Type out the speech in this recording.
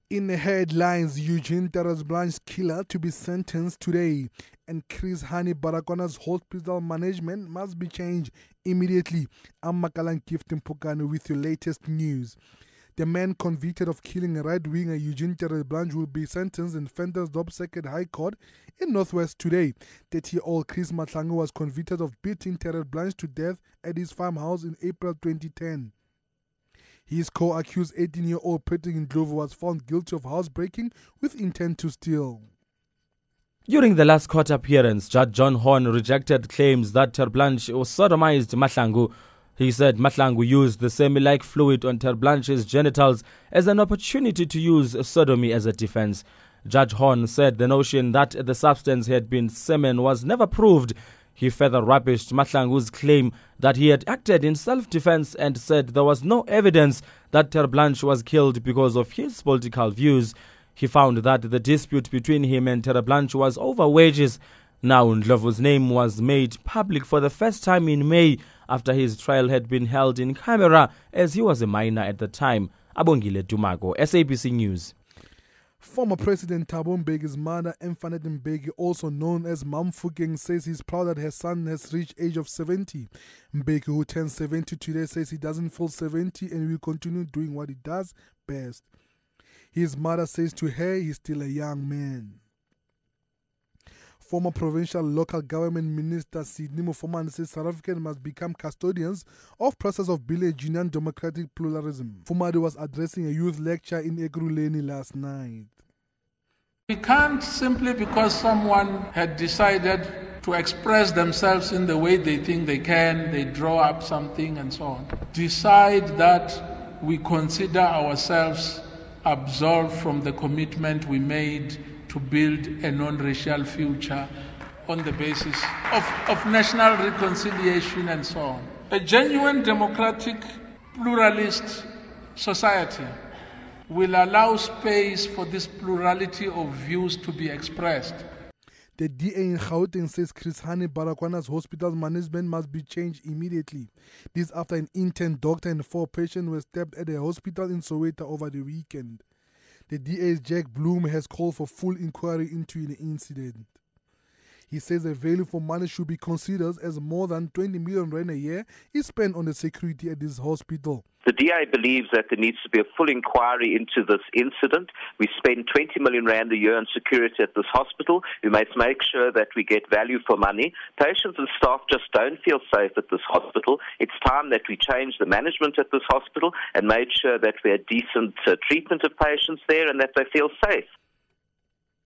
In the headlines, Eugene Blanche's killer to be sentenced today, and Chris Hani Baragwanath's hospital management must be changed immediately. I'm Makalan Gifting Pukano with your latest news. The man convicted of killing right-winger Eugene Blanche will be sentenced in Ventersdorp Circuit High Court in Northwest today. 30-year-old Chris Matlangu was convicted of beating Blanche to death at his farmhouse in April 2010. His co-accused 18-year-old Patrick Ndlovu was found guilty of housebreaking with intent to steal. During the last court appearance, Judge John Horn rejected claims that Blanche sodomized Matlangu. He said Matlangu used the semi-like fluid on Blanche's genitals as an opportunity to use sodomy as a defense. Judge Horn said the notion that the substance had been semen was never proved. He further rubbished Matlangu's claim that he had acted in self-defense and said there was no evidence that Blanche was killed because of his political views. He found that the dispute between him and Blanche was over wages. Now Ndlovu's name was made public for the first time in May after his trial had been held in camera as he was a minor at the time. Abongile Dumago, SABC News. Former President Thabo Mbeki's mother, Mfanet Mbeki, also known as Mam Fukeng, says he's proud that her son has reached age of 70. Mbeki, who turns 70 today, says he doesn't feel 70 and will continue doing what he does best. His mother says to her he's still a young man. Former provincial local government minister Sidney Mufamane says South Africans must become custodians of process of building genuine democratic pluralism. Fumade was addressing a youth lecture in Ekurhuleni last night. We can't, simply because someone had decided to express themselves in the way they think they can, they draw up something and so on, decide that we consider ourselves absolved from the commitment we made to build a non-racial future on the basis of national reconciliation and so on. A genuine democratic pluralist society will allow space for this plurality of views to be expressed. The DA in Gauteng says Chris Hani Baragwanath's hospital management must be changed immediately. This after an intern doctor and 4 patients were stabbed at a hospital in Soweto over the weekend. The DA's Jack Bloom has called for full inquiry into the incident. He says the value for money should be considered as more than 20 million rand a year is spent on the security at this hospital. The DA believes that there needs to be a full inquiry into this incident. We spend 20 million rand a year on security at this hospital. We must make sure that we get value for money. Patients and staff just don't feel safe at this hospital. It's time that we change the management at this hospital and made sure that we had decent treatment of patients there and that they feel safe.